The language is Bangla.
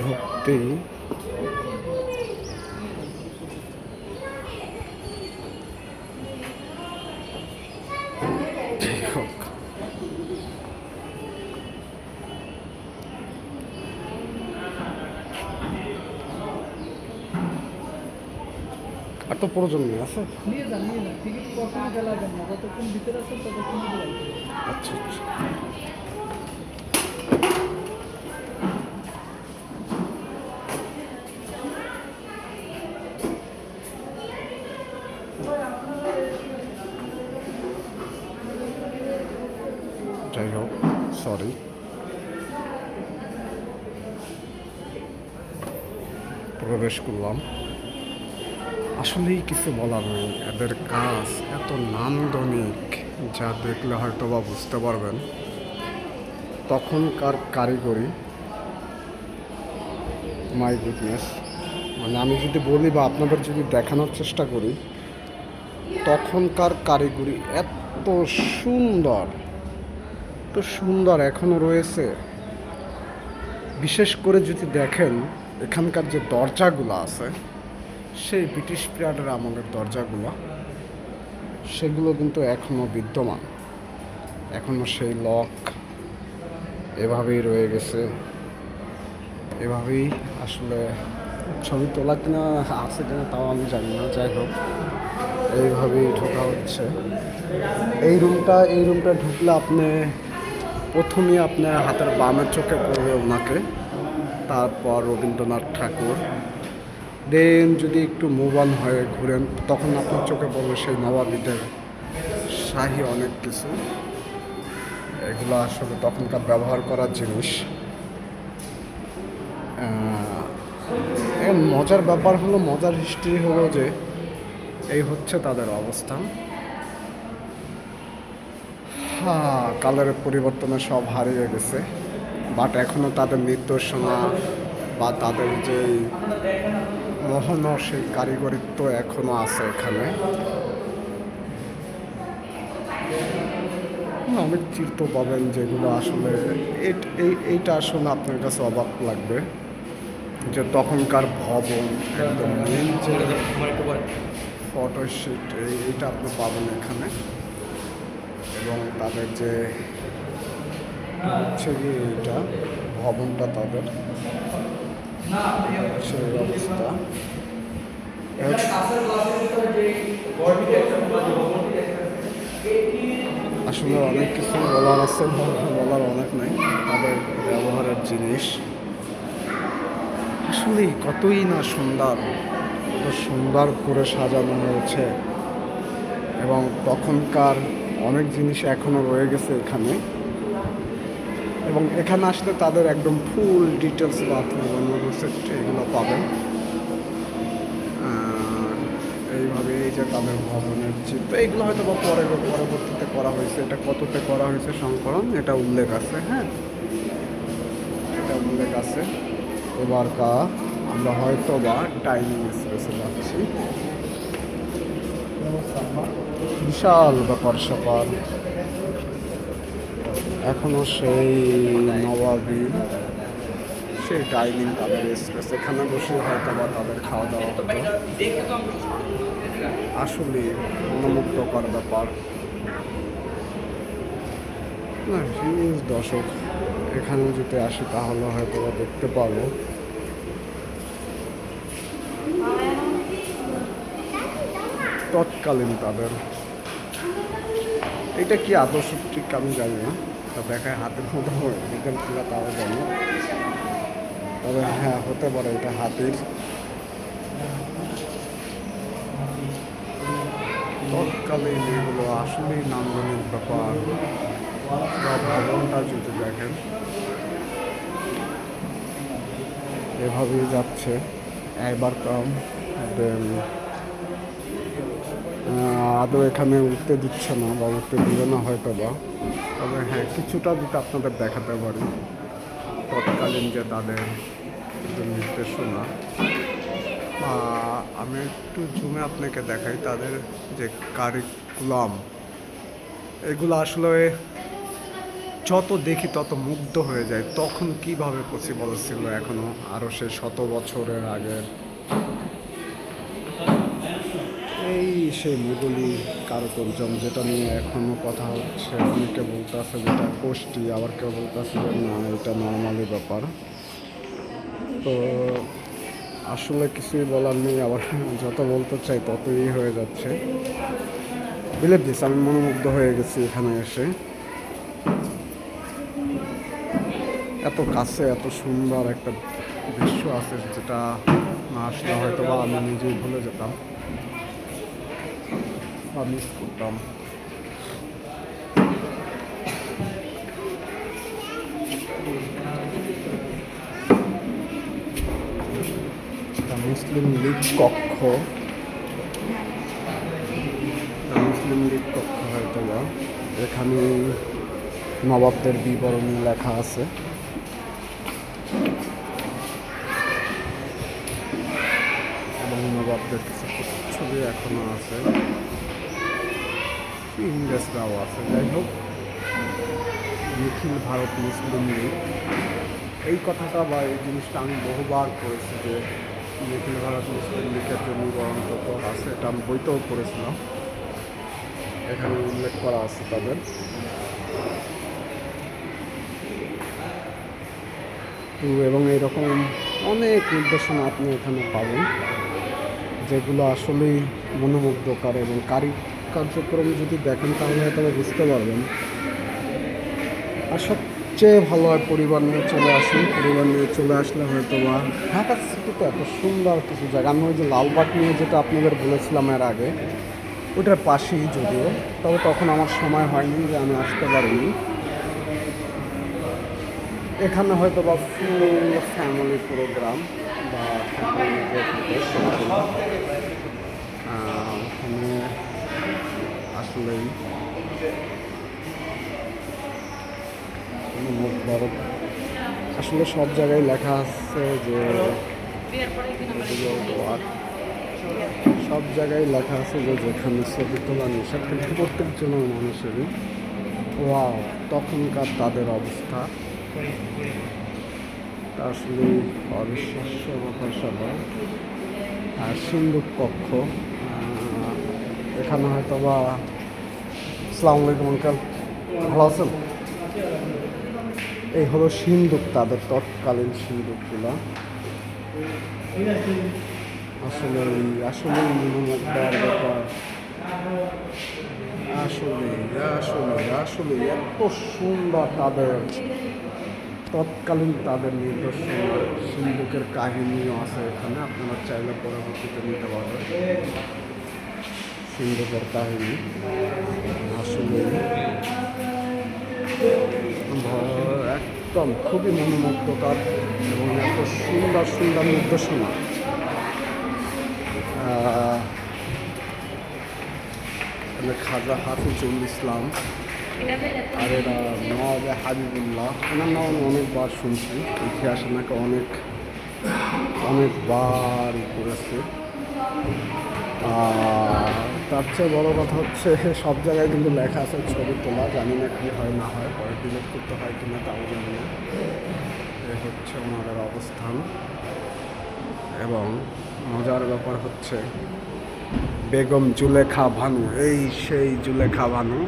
ঢুকতেই হোক, আর তো প্রয়োজন নেই আছে। আচ্ছা আচ্ছা, যাই হোক, সরি। প্রবেশ করলাম, আসলেই কিছু বলার নেই। এদের কাজ এত নান্দনিক, যা দেখলে হয়তো বা বুঝতে পারবেন তখনকার কারিগরি। মাই গুডনেস, মানে আমি যদি বলি বা আপনাদের যদি দেখানোর চেষ্টা করি, তখনকার কারিগরি এত সুন্দর, এত সুন্দর এখনও রয়েছে। বিশেষ করে যদি দেখেন এখানকার যে দরজাগুলো আছে, সেই ব্রিটিশ পিরিয়ডের আমলের দরজাগুলো, সেগুলো কিন্তু এখনও বিদ্যমান। এখনও সেই লক এভাবেই রয়ে গেছে। এভাবেই আসলে ছবি তোলা কিনা আছে কিনা তাও আমি জানি না। যাই হোক, এইভাবেই ঢোকা হচ্ছে। এই রুমটা ঢুকলে আপনি প্রথমেই আপনার হাতের বামের চোখে পড়বে ওনাকে, তারপর রবীন্দ্রনাথ ঠাকুর। দেন যদি একটু মুভ অন হয়ে ঘুরেন, তখন আপনার চোখে পড়বে সেই নবাবীদের শাহী অনেক কিছু। এগুলো আসলে তখনকার ব্যবহার করার জিনিস। মজার ব্যাপার হলো, মজার হিস্ট্রি হলো যে এই হচ্ছে তাদের অবস্থান। হ্যাঁ, কালের পরিবর্তনে সব হারিয়ে গেছে, বাট এখনও তাদের নির্দেশনা বা তাদের যে মোহন, সেই কারিগরিত্ব এখনও আছে এখানে। অনেক চিত্র পাবেন যেগুলো আসলে এইটা আসলে আপনার কাছে অবাক লাগবে, যে তখনকার ভবন একদম মেন যে ফটোশিট, এইটা আপনি পাবেন এখানে। এবং তাদের যে হচ্ছে কি, এইটা ভবনটা তাদের হচ্ছে অবস্থা। আসলে অনেক কিছু বলার আছে, বলার অনেক নাই। তাদের ব্যবহারের জিনিস আসলে কতই না সুন্দর, কত সুন্দর করে সাজানো হয়েছে। এবং তখনকার অনেক জিনিস এখনও রয়ে গেছে এখানে। এবং এখানে আসলে তাদের একদম ফুল ডিটেলস বাথরুম এগুলো পাবেন। এইভাবে এই যে তাদের ভবনের চিত্র, এইগুলো হয়তো বা পরবর্তীতে করা হয়েছে। এটা কততে করা হয়েছে সংকলন, এটা উল্লেখ আছে। হ্যাঁ, এটা উল্লেখ আছে। এবার আমরা হয়তো বা ডাইনিং স্পেসে যাচ্ছি। বিশাল ব্যাপার স্যাপার, এখনো সেই নবাবী সেই ডাইনিং তাদের স্পেস। এখানে বসে হয়তো বা তাদের খাওয়া দাওয়া হতো। আসলে মনোমুগ্ধকর ব্যাপার না। হিউজ দর্শক, এখানে যদি আসি তাহলে হয়তো বা দেখতে পাবো তৎকালীন তাদের। এটা কি আদর্শ ঠিক আমি জানি না, তা দেখায় হাতের মতো বিজ্ঞান কিনা তাও জানি। তবে হ্যাঁ, হতে পারে এটা হাতির। তৎকালীন এগুলো আসলেই নান্দনিক ব্যাপার। বা ভবনটা যদি দেখেন, এভাবেই যাচ্ছে। একবার কম দেন আদৌ এখানে উঠতে দিচ্ছে না বা উঠতে দিবে না হয়তো বা। তবে হ্যাঁ, কিছুটা যদি আপনাদের দেখাতে পারি তৎকালীন যে তাদের যে নির্দেশনা, আমি একটু জুমে আপনাকে দেখাই তাদের যে কারিকুলাম। এগুলো আসলে যত দেখি তত মুগ্ধ হয়ে যায়। তখন কিভাবে পসিবল ছিল এখনো, আরও সে 100 বছরের আগের এই সেই মুঘলি কারুকার্যম, যেটা নিয়ে এখনও কথা হচ্ছে। অনেকে বলতেছে যেটা কোষ্ঠী, আবার কেউ বলতেছে যে না এটা নর্মালি ব্যাপার। তো আসলে কিছুই বলার নেই, আবার যত বলতে চাই ততই হয়ে যাচ্ছে। বিলিভ দিস, আমি মনোমুগ্ধ হয়ে গেছি এখানে এসে। এত কাছে এত সুন্দর একটা দৃশ্য আছে, যেটা না আসলে হয়তো বা আমি নিজেই ভুলে যেতাম বা মিস করতাম। মুসলিম লীগ কক্ষ, মুসলিম লীগ কক্ষ হয়তো বা। এখানে নবাবদের বিবরণী লেখা আছে। এবং নবাবদের কিছু ছবি এখনো আছে, ইংরেজরাও আছে। যাই হোক, নিখিল ভারত মুসলিম লীগ, এই কথাটা বা এই জিনিসটা আমি বহুবার পড়েছি যে নিখিল ভারত মুসলিম লীগের যে বিবরণপত্র আছে, এটা আমি বইতেও পড়েছিলাম। এখানে উল্লেখ করা আছে তাদের। এবং এইরকম অনেক নির্দেশনা আপনি এখানে পাবেন, যেগুলো আসলেই মনোমুগ্ধকর। এবং কার্যক্রম যদি দেখেন তাহলে হয়তো বুঝতে পারবেন। আর সবচেয়ে ভালো হয় পরিবার নিয়ে চলে আসুন। পরিবার নিয়ে চলে আসলে হয়তো বা ঢাকা সিটিতে এত সুন্দর কিছু জায়গা। আমি ওই যে লালবাগ নিয়ে যেটা আপনাদের বলেছিলাম এর আগে, ওটার পাশেই যদিও, তবে তখন আমার সময় হয়নি যে আমি আসতে পারিনি। এখানে হয়তো বা ফুল ফ্যামিলি প্রোগ্রাম বা ওখানে আসলেই আসলে সব জায়গায় লেখা আছে যে সব জায়গায় লেখা আছে যে যেখানে ছবি তোলা নিষেধ, কিন্তু প্রত্যেকজন মানুষেরই ওয়াও তখনকার তাদের অবস্থা আসলে অবিশ্বাস্য সবাই। আর সিন্ধুক কক্ষ, এখানে হয়তো বা আসসালামু আলাইকুম আঙ্কেল, ভালো আছেন? এই হলো সিন্ধুক, তাদের তৎকালীন সিন্ধুকগুলা। আসলে আসলে মনোমুগ্ধের ব্যাপার। আসলে আসলে আসলে এত সুন্দর তাদের তৎকালীন তাদের নিদর্শন। সিন্ধুকের কাহিনীও আছে এখানে, আপনারা চাইলে পরবর্তীতে নিতে পারবেন। সিন্ধুকের কাহিনী আসলে একদম খুবই মনোমুগ্ধকর এবং এত সুন্দর সুন্দর নির্দেশনা। খাজা হাফিজুল ইসলাম, আর এরা নওয়াবে হাবিবুল্লাহ, এনার নাম আমি অনেকবার শুনছি, ইতিহাসে নাকি অনেকবার করেছে। তার চেয়ে বড়ো কথা হচ্ছে সব জায়গায় কিন্তু লেখা আছে ছবি তোলা, জানি না কী হয় না হয়, পরে ডিলেট করতে হয় কিনা তাও জানি না। এ হচ্ছে ওনাদের অবস্থান। এবং মজার ব্যাপার হচ্ছে বেগম জুলেখা ভানু, এই সেই জুলেখা ভানু।